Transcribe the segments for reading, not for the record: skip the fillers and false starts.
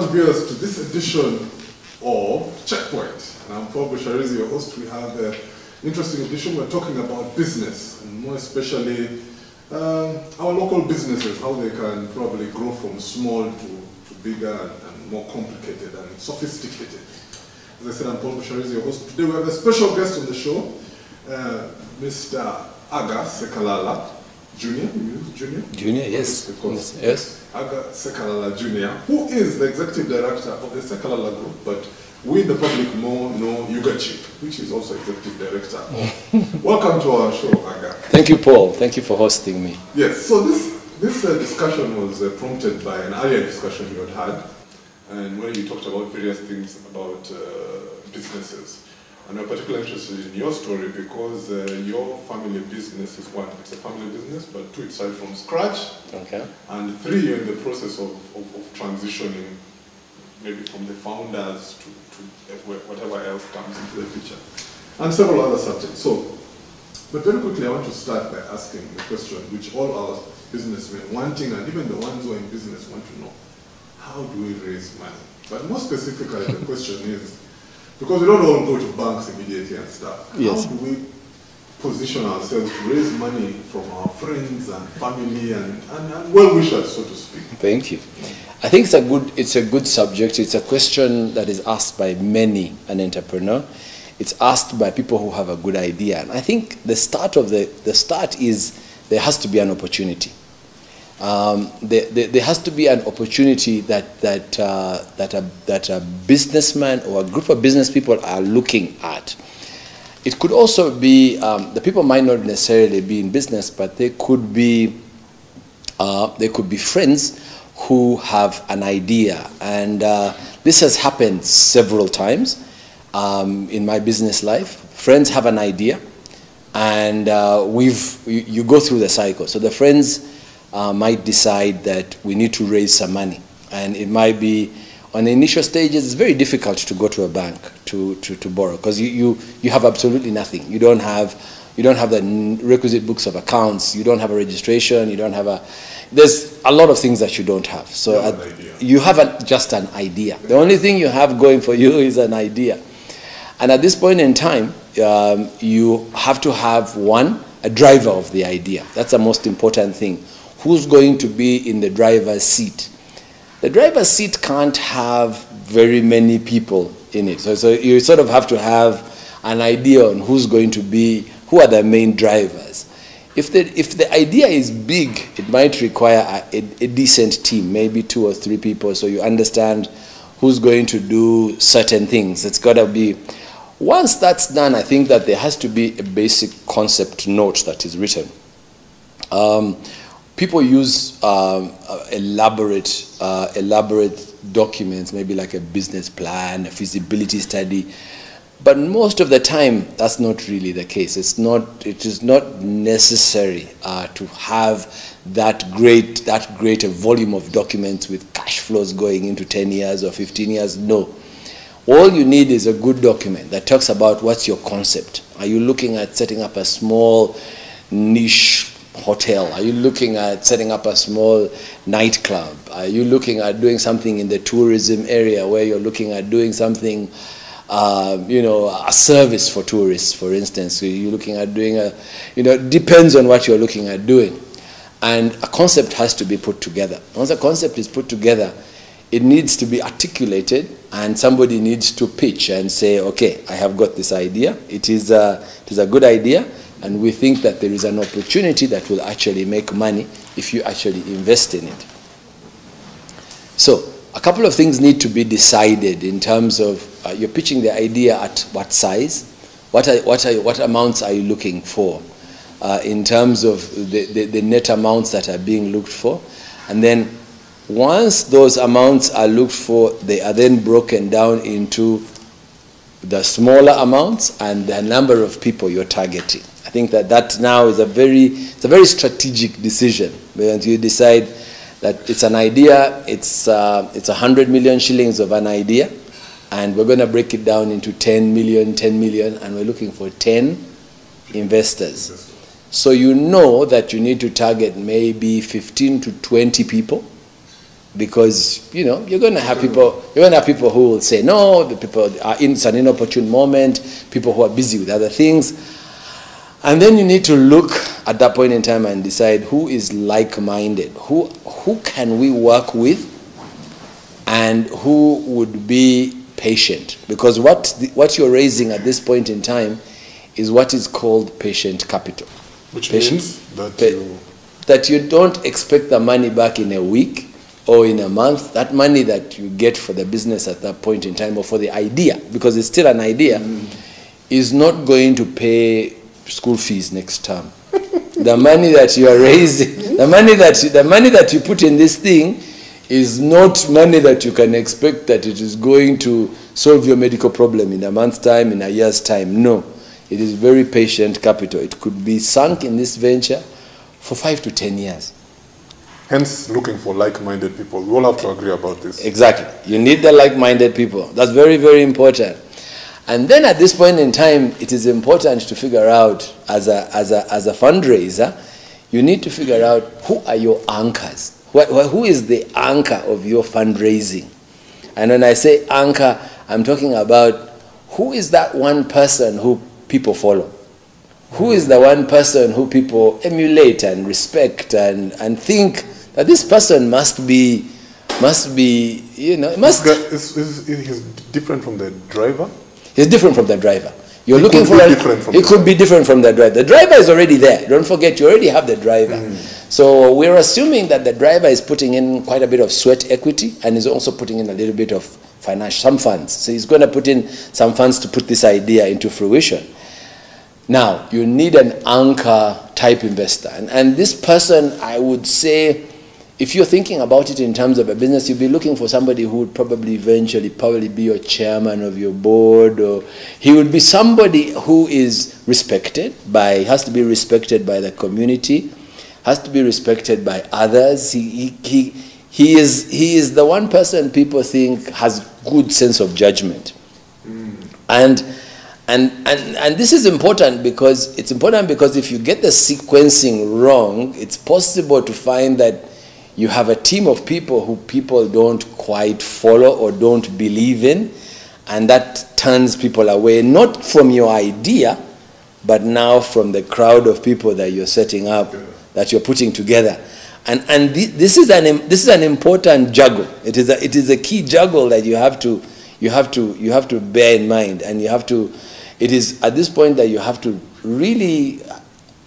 welcome viewers to this edition of Checkpoint. And I'm Paul Bishurizi, your host. We have an interesting edition. We're talking about business, and more especially our local businesses, how they can probably grow from small to bigger and more complicated and sophisticated. As I said, I'm Paul Bishurizi, your host. Today we have a special guest on the show, Mr. Aga Sekalala Jr. Junior, yes. Yes. Aga Sekalala Jr., who is the executive director of the Sekalala Group, but we in the public know Yugachi, which is also executive director. Welcome to our show, Aga. Thank you, Paul. Thank you for hosting me. Yes, so this discussion was prompted by an earlier discussion you had, and where you talked about various things about businesses. And we're particularly interested in your story because your family business is one, it's a family business, but two, it started from scratch. Okay. And three, you're in the process of transitioning, maybe from the founders to whatever else comes into the future. And several other subjects. So, but very quickly, I want to start by asking the question which all our businessmen wanting, and even the ones who are in business want to know: how do we raise money? But more specifically, the question is, because we don't all go to banks immediately and stuff. Yes. How do we position ourselves to raise money from our friends and family and well-wishers, so to speak? Thank you. I think it's a good subject. It's a question that is asked by many an entrepreneur. It's asked by people who have a good idea. And I think the start is there has to be an opportunity. There has to be an opportunity that a businessman or a group of business people are looking at. It could also be the people might not necessarily be in business, but they could be friends who have an idea, and this has happened several times in my business life. Friends have an idea, and you go through the cycle. So the friends might decide that we need to raise some money, and it might be on the initial stages. It's very difficult to go to a bank to borrow because you have absolutely nothing. You don't have the requisite books of accounts. You don't have a registration. You don't have there's a lot of things that you don't have. So you have just an idea. The only thing you have going for you is an idea, and at this point in time, you have to have a driver of the idea. That's the most important thing. Who's going to be in the driver's seat? The driver's seat can't have very many people in it. So you sort of have to have an idea on who are the main drivers. If the idea is big, it might require a decent team, maybe 2 or 3 people, so you understand who's going to do certain things. It's got to be, once that's done, I think that there has to be a basic concept note that is written. People use elaborate documents, maybe like a business plan, a feasibility study, but most of the time that's not really the case. It is not necessary to have that great a volume of documents with cash flows going into 10 years or 15 years. No. All you need is a good document that talks about what's your concept. Are you looking at setting up a small niche hotel? Are you looking at setting up a small nightclub? Are you looking at doing something in the tourism area where you're looking at doing something, a service for tourists, for instance? So you're looking at doing it depends on what you're looking at doing. And a concept has to be put together. Once a concept is put together, it needs to be articulated, and somebody needs to pitch and say, okay, I have got this idea. It is a good idea. And we think that there is an opportunity that will actually make money if you actually invest in it. So a couple of things need to be decided in terms of you're pitching the idea at what size, what amounts are you looking for in terms of the net amounts that are being looked for. And then once those amounts are looked for, they are then broken down into the smaller amounts and the number of people you're targeting. I think that now is a very strategic decision. When you decide that it's an idea, it's 100 million shillings of an idea, and we're going to break it down into 10 million, and we're looking for 10 investors. So you know that you need to target maybe 15 to 20 people because you're going to have people who will say no. The people are it's an inopportune moment. People who are busy with other things, and then you need to look at that point in time and decide who is like-minded, who can we work with, and who would be patient. Because what you're raising at this point in time is what is called patient capital. Which means that you don't expect the money back in a week or in a month. That money that you get for the business at that point in time, or for the idea, because it's still an idea, is not going to pay school fees next term. The money that you are raising, the money that you put in this thing is not money that you can expect that it is going to solve your medical problem in a month's time, in a year's time. No. It is very patient capital. It could be sunk in this venture for 5 to 10 years. Hence, looking for like-minded people. We all have to agree about this. Exactly. You need the like-minded people. That's very, very important. And then at this point in time, it is important to figure out, as a fundraiser, you need to figure out who are your anchors. Who is the anchor of your fundraising? And when I say anchor, I'm talking about who is that one person who people follow? Who is the one person who people emulate and respect and think that this person must be, He's different from the driver? He's different from the driver. You're looking for it could be different from the driver. The driver is already there. Don't forget, you already have the driver. So we're assuming that the driver is putting in quite a bit of sweat equity and is also putting in a little bit of some funds. So he's going to put in some funds to put this idea into fruition. Now, you need an anchor type investor. And this person, I would say, if you're thinking about it in terms of a business, you'd be looking for somebody who would probably eventually be your chairman of your board, or he would be somebody who is respected has to be respected by the community, has to be respected by others. He is the one person people think has good sense of judgment. And this is important because if you get the sequencing wrong, it's possible to find that you have a team of people who people don't quite follow or don't believe in, and that turns people away, not from your idea, but now from the crowd of people that you're setting up, that you're putting together. And this is an important juggle. It is a key juggle that you have to bear in mind, and it is at this point that you have to really,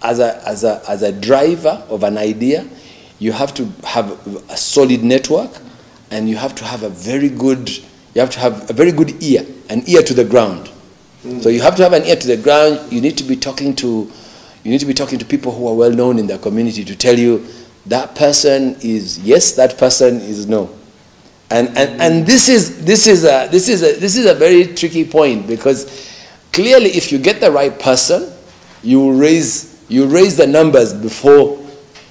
as a driver of an idea, you have to have a solid network, and you have to have a very good ear, an ear to the ground. So you have to have an ear to the ground. You need to be talking to people who are well known in the community to tell you that person is yes, that person is no. And this is a very tricky point, because clearly if you get the right person, you raise the numbers before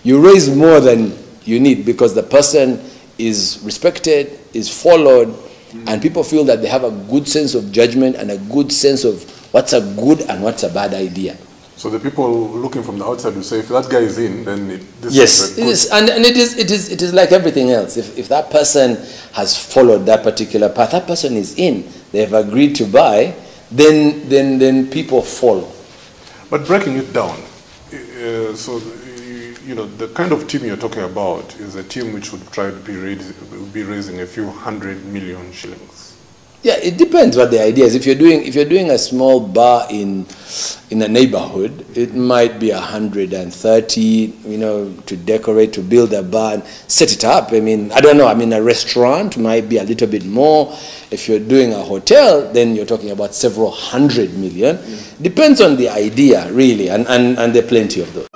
you raise more than you need, because the person is respected, is followed, and people feel that they have a good sense of judgment and a good sense of what's a good and what's a bad idea. So the people looking from the outside will say, if that guy is in, then this yes, is and it is like everything else. If that person has followed that particular path, that person is in, they have agreed to buy, then people follow. But breaking it down, the kind of team you're talking about is a team which would try to be raising a few 100 million shillings. Yeah, it depends what the idea is. If you're doing a small bar in a neighborhood, it might be 130, to decorate, to build a bar and set it up. I mean, I don't know. I mean, a restaurant might be a little bit more. If you're doing a hotel, then you're talking about several 100 million. Depends on the idea, really, and there are plenty of those.